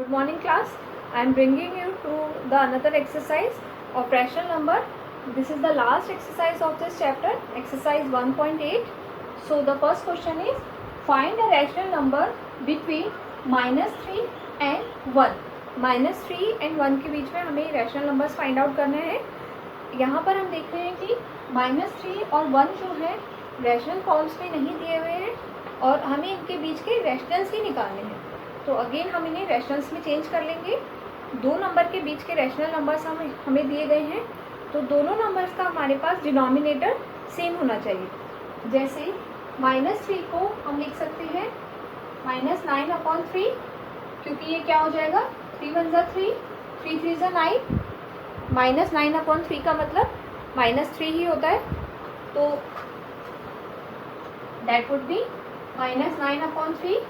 Good morning class. I am bringing you to the another exercise of rational number. This is the last exercise of this chapter, exercise 1.8. So the first question is find a rational number between -3 and 1. -3 and 1 के बीच में हमें rational numbers find out करने हैं. यहाँ पर हम देख रहे हैं कि -3 और 1 जो है रैशनल फॉर्म्स में नहीं दिए हुए हैं और हमें इनके बीच के रैशनल्स ही निकालने हैं. तो अगेन हम इन्हें रैशनल्स में चेंज कर लेंगे. दो नंबर के बीच के रैशनल नंबर्स हमें दिए गए हैं, तो दोनों नंबर्स का हमारे पास डिनोमिनेटर सेम होना चाहिए. जैसे -3 को हम लिख सकते हैं -9/3, क्योंकि ये क्या हो जाएगा 3 1 ज़ा 3, 3 3 ज़ा 9. -9/3 का मतलब -3 ही होता है, तो दैट वुड बी -9/3.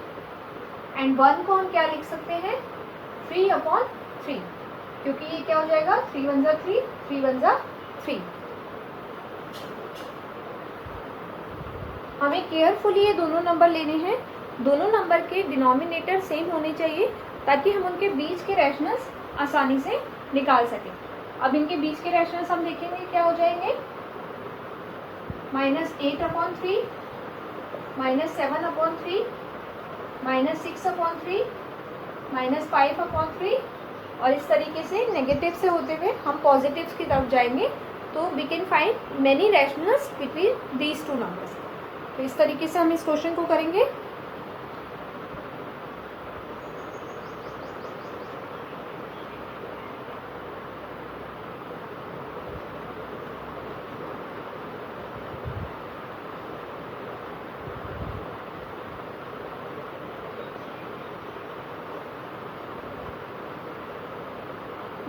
एंड 1 को हम क्या लिख सकते हैं 3/3, क्योंकि ये क्या हो जाएगा 3 1 ज़ा 3, 3 1 ज़ा 3. हमें केयरफुली ये दोनों नंबर लेने हैं. दोनों नंबर के डिनोमिनेटर सेम होने चाहिए ताकि हम उनके बीच के रैशनल्स आसानी से निकाल सकें. अब इनके बीच के रैशनल्स हम देखेंगे क्या हो जाएंगे. -8/3, -7/3, -6/3, -5/3, और इस तरीके से नेगेटिव से होते हुए हम पॉजिटिव्स की तरफ जाएंगे. तो we can find many rationals between these two numbers. तो इस तरीके से हम इस क्वेश्चन को करेंगे.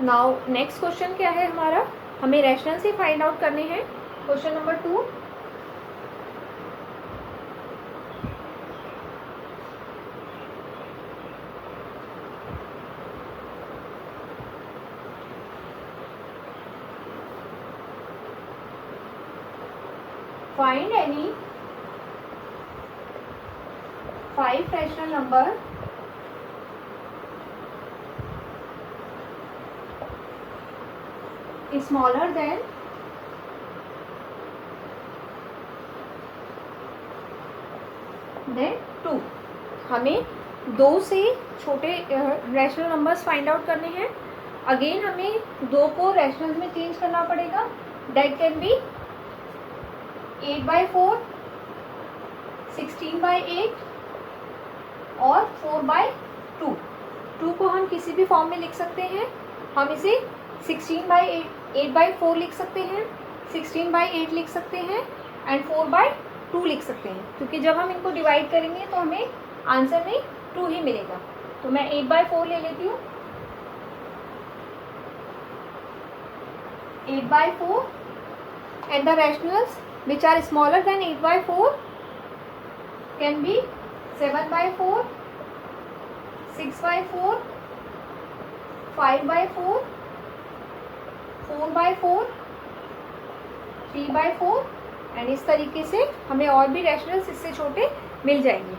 नाउ नेक्स्ट क्वेश्चन क्या है हमारा, हमें रैशनल से फाइंड आउट करने हैं. Question number 2. Find any 5 rational number smaller than then 2. हमें 2 से छोटे रैशनल नंबर्स फाइंड आउट करने हैं. अगेन हमें 2 को रैशनल्स में चेंज करना पड़ेगा. दैट कैन बी 8/4, 16/8 और 4/2. 2 को हम किसी भी फॉर्म में लिख सकते हैं. हम इसे 8/4 लिख सकते हैं, 16/8 लिख सकते हैं एंड 4/2 लिख सकते हैं, क्योंकि जब हम इनको डिवाइड करेंगे तो हमें आंसर में 2 ही मिलेगा. तो मैं 8/4 ले लेती हूँ. 8/4 and the rationals which are smaller than 8/4 can be 7/4, 6/4, 5/4, 4/4, 3/4 and इस तरीके से हमें और भी रैशनल्स इससे छोटे मिल जाएंगे.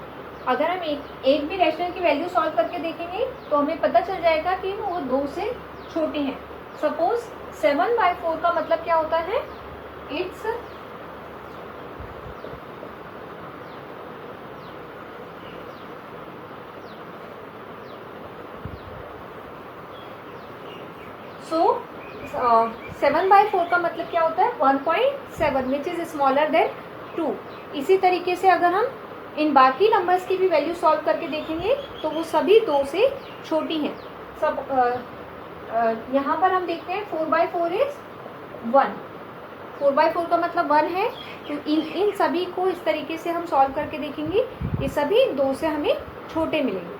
अगर हम एक भी रैशनल की वैल्यू सॉल्व करके देखेंगे तो हमें पता चल जाएगा कि वो 2 से छोटे हैं. सपोज 7/4 का मतलब क्या होता है, इट्स सो 7/4 का मतलब क्या होता है 1.7, विच इज स्मॉलर देन 2. इसी तरीके से अगर हम इन बाकी नंबर्स की भी वैल्यू सॉल्व करके देखेंगे तो वो सभी 2 से छोटी हैं. सब यहाँ पर हम देखते हैं 4/4 इज 1. 4/4 का मतलब 1 है. तो इन सभी को इस तरीके से हम सॉल्व करके देखेंगे, ये सभी 2 से हमें छोटे मिलेंगे.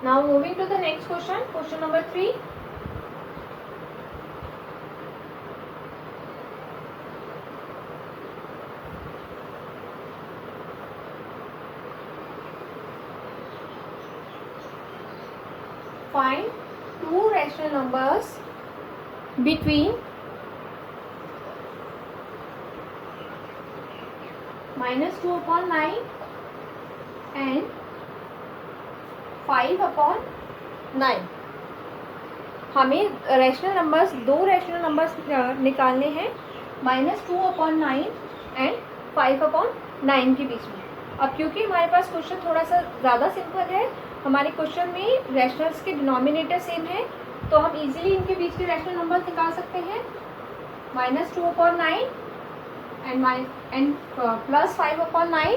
Now moving to the next question, question number 3. Find two rational numbers between -2/9 and 5/9. हमें रैशनल नंबर्स, दो रैशनल नंबर्स निकालने हैं -2/9 एंड 5/9 के बीच में. अब क्योंकि हमारे पास क्वेश्चन थोड़ा सा ज़्यादा सिंपल है, हमारे क्वेश्चन में रैशनल्स के डिनोमिनेटर सेम है, तो हम इजीली इनके बीच के रैशनल नंबर्स निकाल सकते हैं. -2/9 and plus 5/9.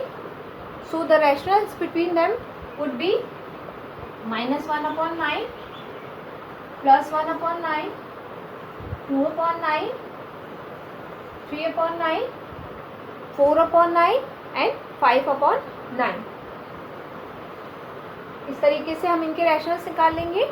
So the rationals between them would be -1/9, +1/9, 2/9, 3/9, 4/9 and 5/9. इस तरीके से हम इनके रैशनल्स निकाल लेंगे.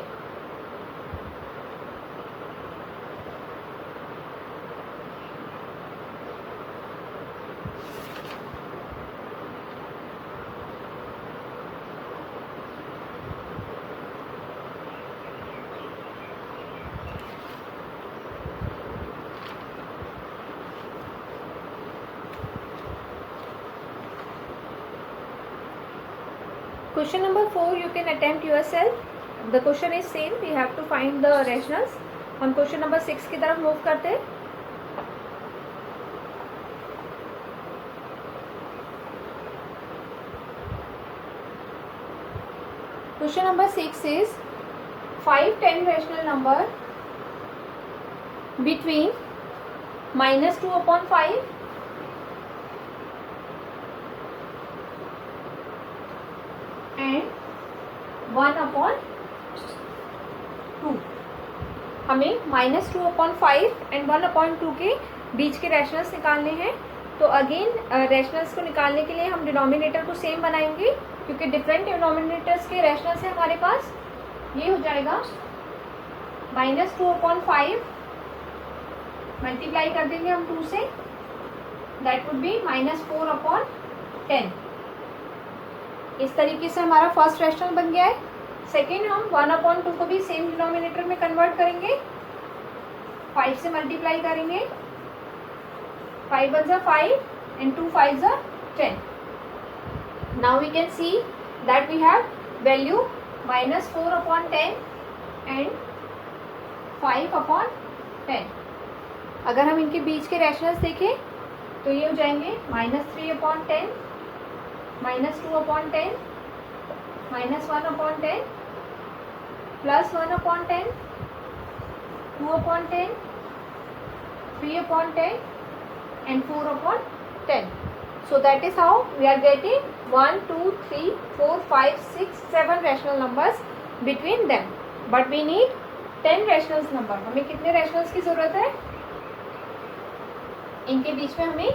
Question number 4 you can attempt yourself. The question is same. We have to find the rationals. हम क्वेश्चन नंबर 6 की तरफ मूव करते हैं. Question number 6 is 5 10 rational number between -2/5 and 1/2. हमें -2/5 एंड 1/2 के बीच के रैशनल्स निकालने हैं. तो अगेन रैशनल्स को निकालने के लिए हम डिनोमिनेटर को सेम बनाएंगे, क्योंकि डिफरेंट डिनोमिनेटर्स के रैशनल्स हैं हमारे पास. ये हो जाएगा -2/5 मल्टीप्लाई कर देंगे हम 2 से, दैट वुड बी -4/10. इस तरीके से हमारा फर्स्ट रैशनल बन गया है. सेकेंड, हम 1/2 को भी सेम डिनोमिनेटर में कन्वर्ट करेंगे, 5 से मल्टीप्लाई करेंगे. 5 1 जा 5 and 2 5 जा 10. Now we can see that we have value -4/10 and 5/10. अगर हम इनके बीच के रैशनल्स देखें तो ये हो जाएंगे -3/10, -2/10, -1/10, +1/10, 2/10, 3/10 and 4/10. So that is how we are getting 1 2 3 4 5 6 7 rational numbers between them. But we need 10 rationals number. हमें कितने रैशनल्स की ज़रूरत है? इनके बीच में हमें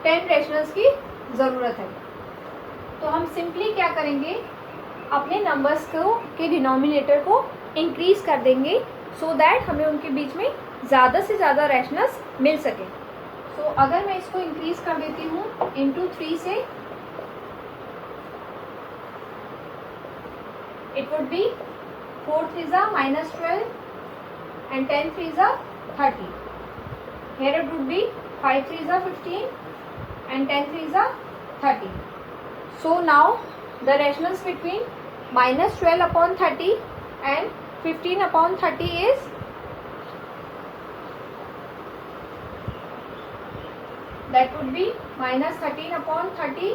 10 रैशनल्स की ज़रूरत है. तो हम सिंपली क्या करेंगे, अपने नंबर्स को के डिनोमिनेटर को इंक्रीज कर देंगे, सो दैट हमें उनके बीच में ज़्यादा से ज़्यादा रैशनल्स मिल सके. तो अगर मैं इसको इंक्रीज कर देती हूँ इंटू 3 से, इट वुड बी 4 3 जा -12 and 10 3 जा 30. Here it would be 5 3 जा 15 and 10 3 जा 30. So now the rationals between -12/30 and 15/30 is that would be -13/30,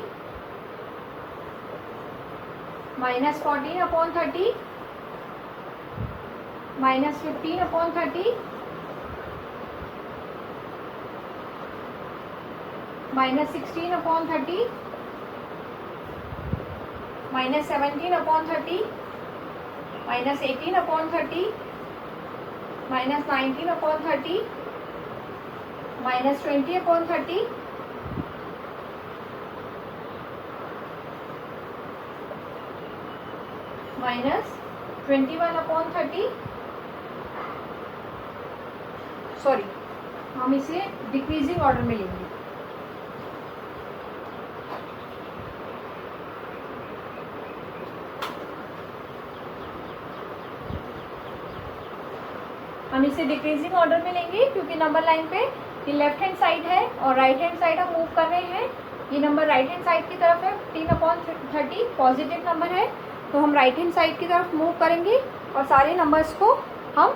-14/30, -15/30, -16/30, -17/30, -18/30, -19/30, -20/30, 21/30, sorry हम इसे डिक्रीजिंग ऑर्डर में लेंगे। हम इसे डिक्रीजिंग ऑर्डर में लेंगे क्योंकि नंबर लाइन पे ये लेफ्ट हैंड साइड है और राइट हैंड साइड हम मूव कर रहे हैं। ये नंबर राइट हैंड साइड की तरफ है, 15/30 पॉजिटिव नंबर है, तो हम राइट हैंड साइड की तरफ मूव करेंगे और सारे नंबर्स को हम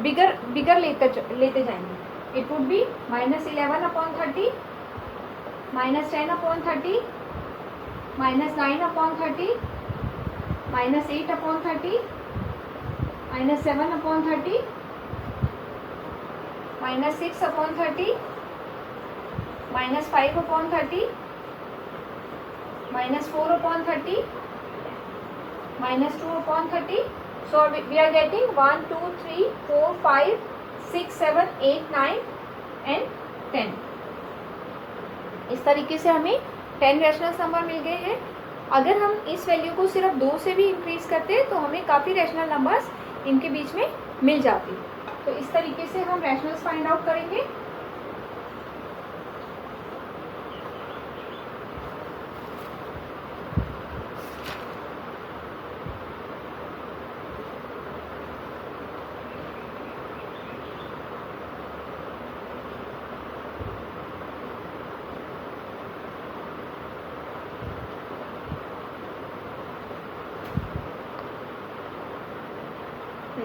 बिगर लेते जाएंगे। It would be -11/30, -10/30, -9/30, -8/30, -7/30, -6/30, -5/30, -4/30, -2/30. So we are getting 1, 2, 3, 4, 5, 6, 7, 8, 9 and 10. इस तरीके से हमें 10 रैशनल नंबर मिल गए हैं। अगर हम इस वैल्यू को सिर्फ 2 से भी इंक्रीज करते तो हमें काफ़ी रैशनल नंबर्स इनके बीच में मिल जाती। तो इस तरीके से हम रैशनल्स फाइंड आउट करेंगे।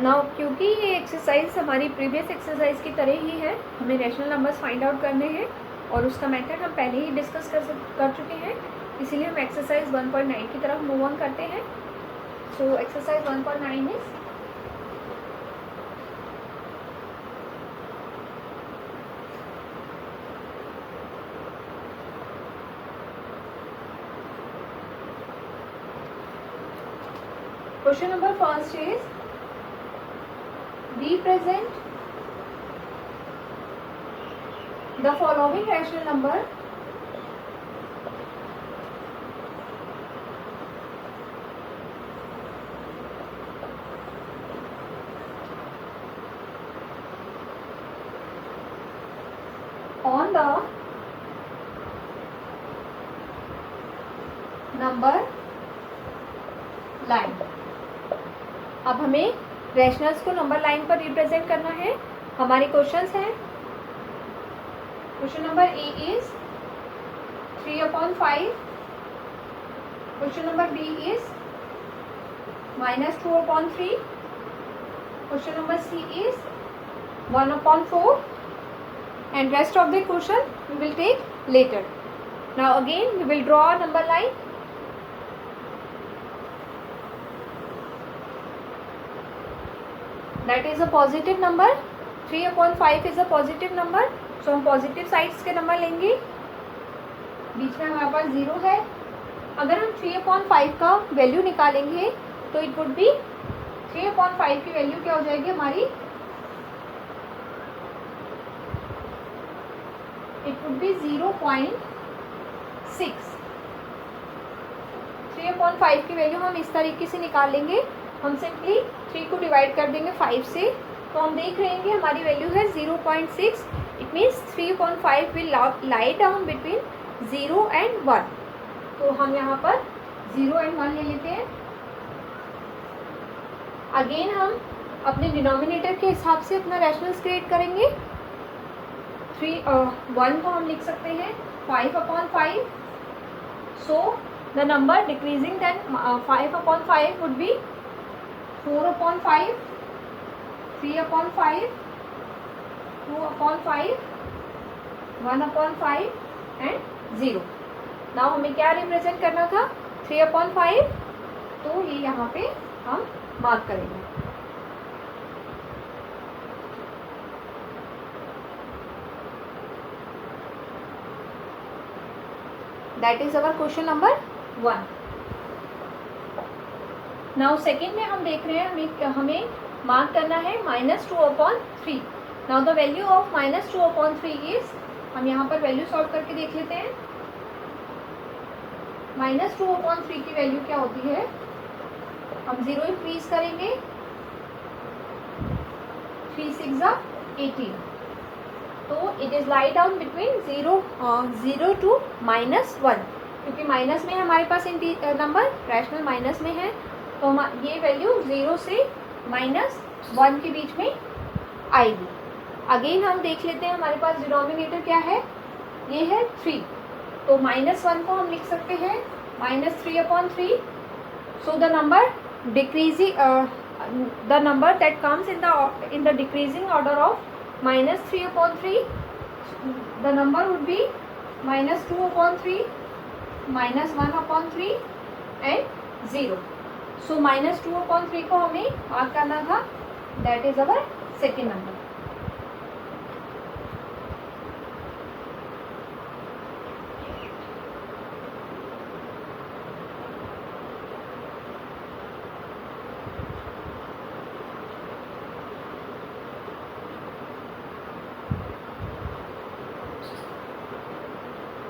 नाउ क्योंकि ये एक्सरसाइज हमारी प्रीवियस एक्सरसाइज की तरह ही है, हमें रैशनल नंबर्स फाइंड आउट करने हैं और उसका मेथड हम पहले ही डिस्कस कर चुके हैं, इसीलिए हम एक्सरसाइज 1.9 की तरफ मूव ऑन करते हैं। So exercise 1.9 is question number first is represent the following rational number on the number line. अब हमें रैशनल्स को नंबर लाइन पर रिप्रेजेंट करना है। हमारे क्वेश्चंस हैं, question number A is 3/5, question number B is -2/3, question number C is 1/4 and rest of the question we will take later. Now again we will draw a number line. That is a positive number. 3/5 is a positive number. So हम positive sides के number लेंगे। बीच में हमारे पास 0 है। अगर हम 3/5 का value निकालेंगे तो इट वुड बी 3/5 की वैल्यू क्या हो जाएगी हमारी, इट वुड बी 0.6। 3/5 की वैल्यू हम इस तरीके से निकाल लेंगे। हम सिंपली 3 को डिवाइड कर देंगे 5 से, तो हम देख रहे हैं कि हमारी वैल्यू है 0.6। It means 3/5 will lie down between 0 and 1। तो हम यहाँ पर 0 and 1 ले लेते हैं। अगेन हम अपने डिनोमिनेटर के हिसाब से अपना रैशनल्स क्रिएट करेंगे। 1 को हम लिख सकते हैं 5/5। So the number decreasing then 5/5 would be 4/5, 3/5, 2/5, 1/5 and 0। Now हमें क्या रिप्रेजेंट करना था, 3/5, तो ये यहाँ पे हम मार्क करेंगे। That is our question number 1। Now second में हम देख रहे हैं हमें मार्क करना है -2/3। Now the value of -2/3 is, हम यहाँ पर वैल्यू सॉल्व करके देख लेते हैं। -2/3 की वैल्यू क्या होती है, हम 0 इंक्रीज करेंगे, 3 6 जा 18, तो it is lie down between 0 to -1, क्योंकि माइनस में हमारे पास नंबर रैशनल माइनस में है, तो ये वैल्यू 0 से -1 के बीच में आएगी। अगेन हम देख लेते हैं हमारे पास डिनोमिनेटर क्या है, ये है 3, तो -1 को हम लिख सकते हैं -3/3, सो the number decreasing the number that comes in the decreasing order of -3/3, the number would be -2/3, -1/3 and 0. So -2/3 को हमें मार्क करना था, that is our second number.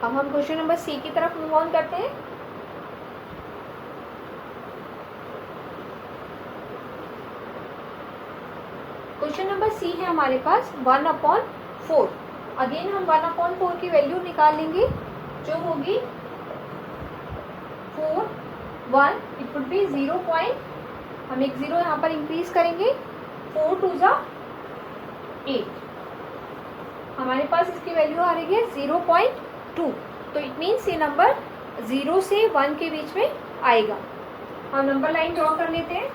अब हम क्वेश्चन नंबर सी की तरफ मूव ऑन करते हैं। क्वेश्चन नंबर सी है हमारे पास 1/4। अगेन हम 1/4 की वैल्यू निकाल लेंगे, जो होगी 4 1, इट वुड बी 0. हम एक 0 यहाँ पर इंक्रीज करेंगे, 4 2 जा 8, हमारे पास इसकी वैल्यू आ रही है 0.2, तो इट मीन्स ये नंबर 0 से 1 के बीच में आएगा। हम नंबर लाइन ड्रॉ कर लेते हैं,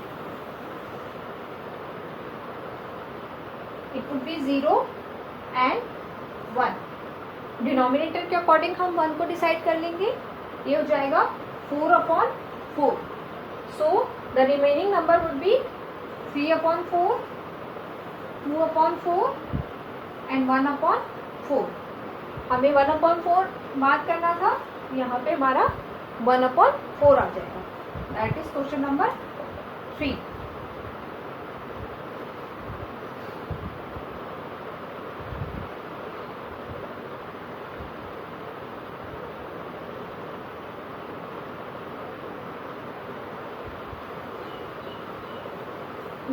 it would be 0 and 1। Denominator के अकॉर्डिंग हम 1 को डिसाइड कर लेंगे, ये हो जाएगा 4/4, so the remaining number would be 3/4, 2/4 and 1/4। हमें 1/4 मार्क करना था, यहाँ पे हमारा 1/4 आ जाएगा। That is question number 3।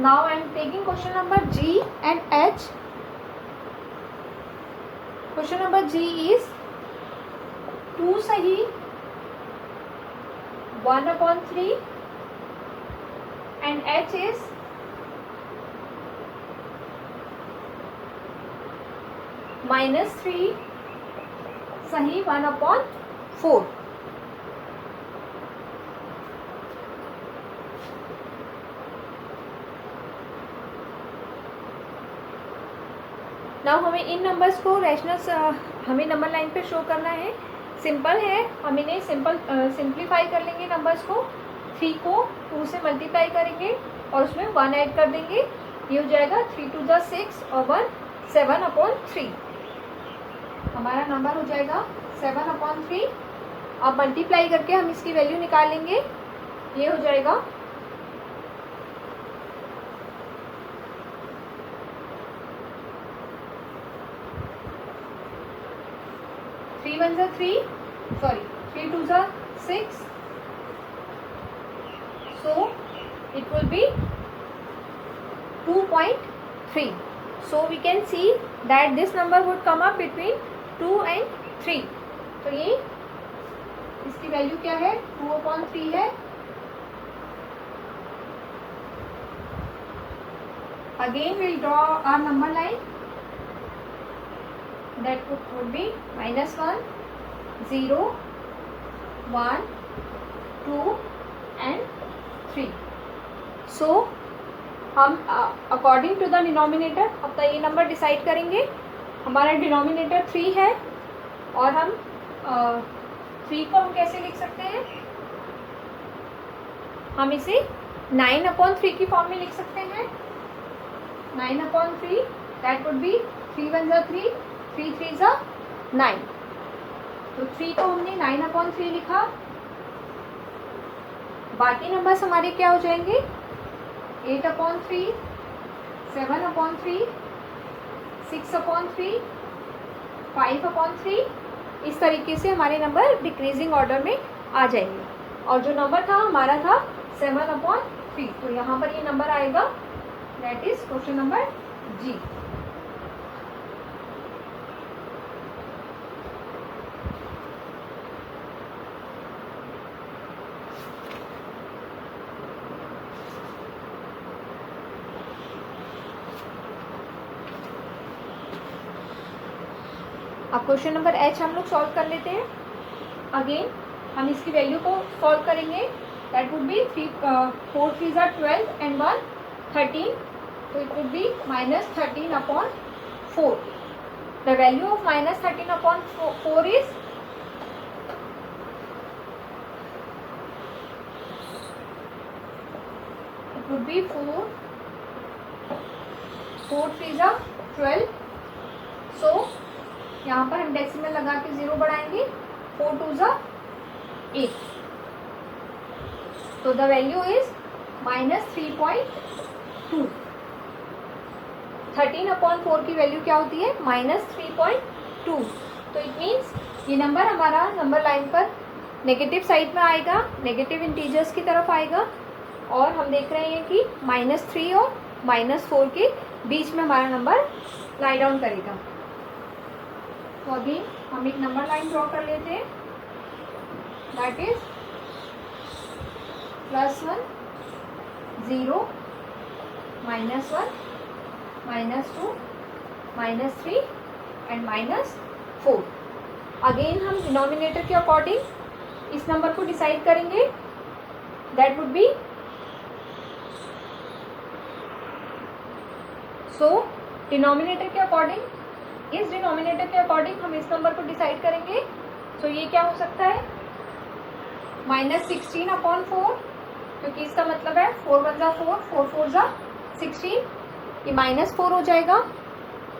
Now I am taking question number G and H. Question number G is 2 सही 1/3 and H is -3 सही 1/4। नाउ हमें इन नंबर्स को रैशनल हमें नंबर लाइन पे शो करना है। सिंपल है, हम इन्हें सिंप्लीफाई कर लेंगे नंबर्स को। 3 को 2 से मल्टीप्लाई करेंगे और उसमें 1 ऐड कर देंगे, ये हो जाएगा 3 2 जा 6 और 1 7/3। हमारा नंबर हो जाएगा 7/3। अब मल्टीप्लाई करके हम इसकी वैल्यू निकाल लेंगे, ये हो जाएगा 3 1 जा 3, sorry 3 2 जा 6, so it will be 2.3. So we can see that this number would come up between 2 and 3. तो ये इसकी वैल्यू क्या है, 2/3 है। Again we'll draw our number line. That would be -1 0 1 2 and 3. So हम अकॉर्डिंग टू द डिनोमिनेटर अब ये number decide करेंगे। हमारा डिनोमिनेटर 3 है और हम 3 को हम कैसे लिख सकते हैं, हम इसे 9/3 की फॉर्म में लिख सकते हैं। 9/3 दैट वुड बी 3 1 जा 3 3 3 जा 9, तो 3 को हमने 9/3 लिखा। बाकी नंबर्स हमारे क्या हो जाएंगे, 8/3 7/3 6/3 5/3। इस तरीके से हमारे नंबर डिक्रीजिंग ऑर्डर में आ जाएंगे। और जो नंबर था हमारा था 7/3। 50, तो यहाँ पर ये नंबर आएगा, दैट इज क्वेश्चन नंबर जी। अब क्वेश्चन नंबर एच हम लोग सॉल्व कर लेते हैं। अगेन हम इसकी वैल्यू को सॉल्व करेंगे, दैट वुड बी 4 3 ज़ा 12 एंड 1 13, तो it would be -13 upon 4. The value of -13 upon 4 is it would be 4 3 ज़ा 12. सो यहाँ पर हम डेसिमल लगा के 0 बढ़ाएंगे, 4 2 ज़ा 8, तो द वैल्यू इज -3.2. 13 अपॉन 4 की वैल्यू क्या होती है, -3.2. तो इट मीन्स ये नंबर हमारा नंबर लाइन पर नेगेटिव साइड में आएगा, नेगेटिव इंटीजर्स की तरफ आएगा, और हम देख रहे हैं कि -3 और -4 के बीच में हमारा नंबर लाई डाउन करेगा. तो अभी हम एक नंबर लाइन ड्रॉ कर लेते हैं, दैट इज +1 0 -1 -2 -3 एंड -4. अगेन हम डिनोमिनेटर के अकॉर्डिंग इस नंबर को डिसाइड करेंगे, that would be, so denominator के अकॉर्डिंग, इस डिनोमिनेटर के अकॉर्डिंग हम इस नंबर को डिसाइड करेंगे. सो ये क्या हो सकता है, -16 अपॉन 4, क्योंकि इसका मतलब है 4 1 ज़ा 4, 4 4 ज़ा 16, ये -4 हो जाएगा.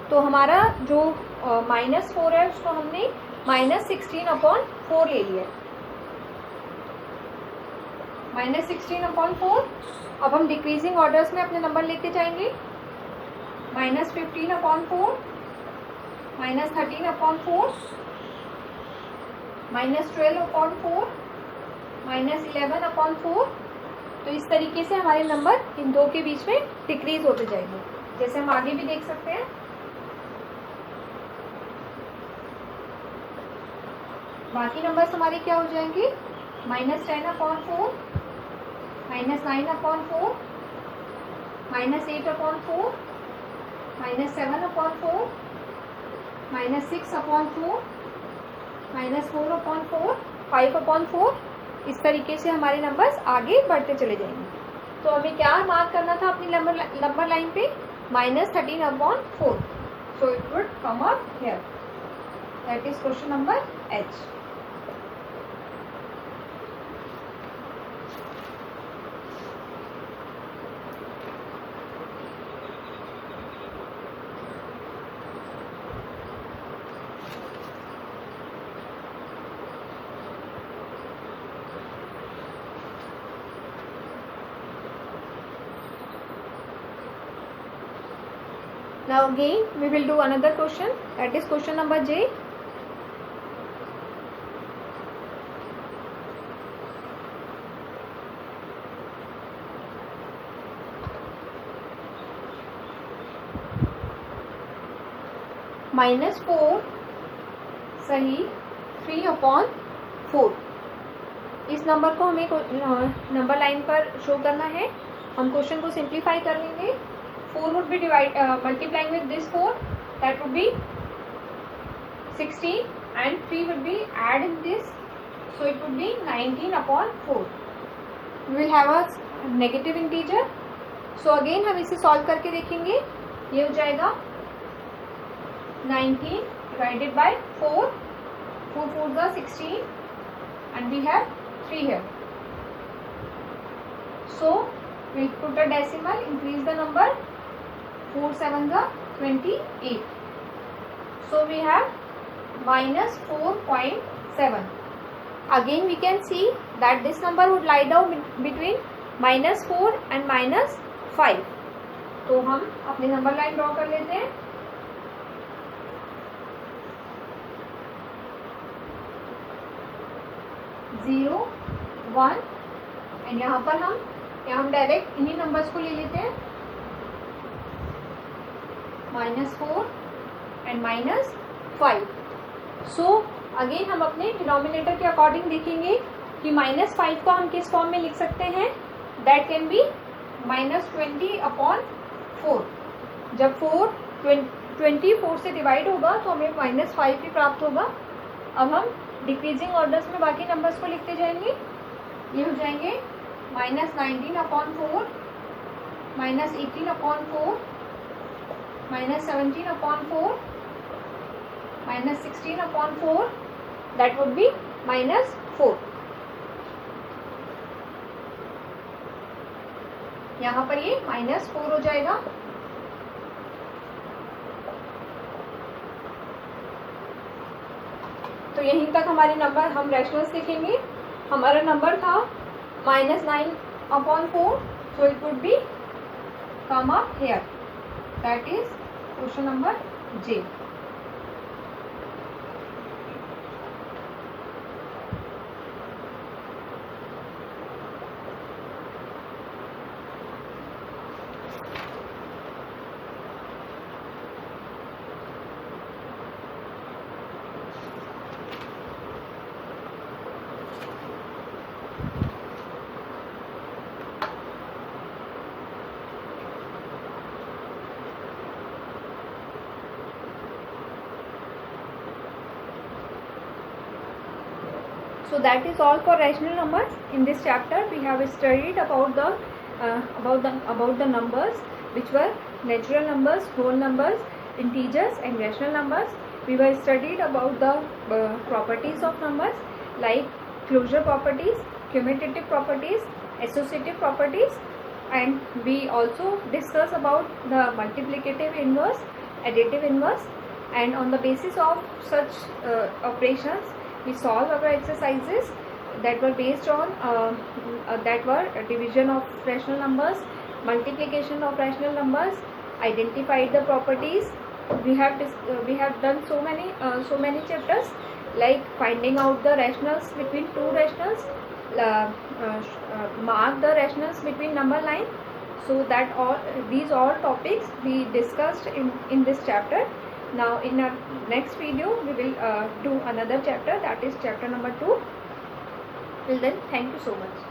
तो हमारा जो -4 है उसको हमने -16 अपॉन 4 ले लिया, -16 अपॉन 4. अब हम डिक्रीजिंग ऑर्डर्स में अपने नंबर लेते जाएंगे, -15 अपॉन 4, -13 अपॉन 4, -12 अपॉन 4, -11 अपॉन 4. तो इस तरीके से हमारे नंबर इन दो के बीच में डिक्रीज होते जाएंगे, जैसे हम आगे भी देख सकते हैं. बाकी नंबर्स हमारे क्या हो जाएंगे, -10 upon 4, -9 upon 4, -8 upon 4, -7 upon 4, -6 upon 4, -4 upon 4, 5 upon 4. इस तरीके से हमारे नंबर्स आगे बढ़ते चले जाएंगे. तो हमें क्या मार्क करना था अपनी नंबर लाइन पे, -13 upon 4. So it would come up here, that is question number H. Now again we will do another question, that is question number J. -4 सही 3 अपॉन 4. इस नंबर को हमें नंबर लाइन पर show करना है. हम question को सिंप्लीफाई कर लेंगे. 4 would be multiplying with this 4, that would be 16, and 3 would be adding this, so it would be 19 upon 4. We will have a negative integer. So again हम इसे solve करके देखेंगे. ये हो जाएगा 19 divided by 4, 4 4 ज़ा 16, and we have 3 here. So we'll put a decimal, increase the number, 4 7 ज़ा 28. So we have -4.7. Again we can see that this number would lie down between -4 and -5. तो हम अपनी नंबर लाइन ड्रॉ कर लेते हैं. Zero 1, and यहाँ पर हम या हम डायरेक्ट इन्हीं नंबर्स को ले लेते हैं, -4 एंड -5. सो अगेन हम अपने डिनोमिनेटर के अकॉर्डिंग देखेंगे कि -5 को हम किस फॉर्म में लिख सकते हैं. That can be -20/4. जब 24 से डिवाइड होगा तो हमें -5 ही प्राप्त होगा. अब हम डिक्रीजिंग ऑर्डर्स में बाकी नंबर्स को लिखते जाएंगे. ये हो जाएंगे -19/4, -18/4, -17/4, -16/4. That would be -4. यहाँ पर ये -4 हो जाएगा. तो यहीं तक हमारे नंबर, हम रैशनल्स देखेंगे. हमारा नंबर था -9/4, so it would be come up here. That is question number J. So that is all for rational numbers. In this chapter we have studied about the numbers which were natural numbers, whole numbers, integers and rational numbers. We were studied about the properties of numbers like closure properties, commutative properties, associative properties, and we also discuss about the multiplicative inverse, additive inverse, and on the basis of such operations we solve our exercises that were based on that were division of rational numbers, multiplication of rational numbers, identified the properties. We have done so many chapters like finding out the rationals between two rationals, mark the rationals between number line. So that these all topics we discussed in this chapter. Now in our next video we will do another chapter, that is chapter number 2. Till then, thank you so much.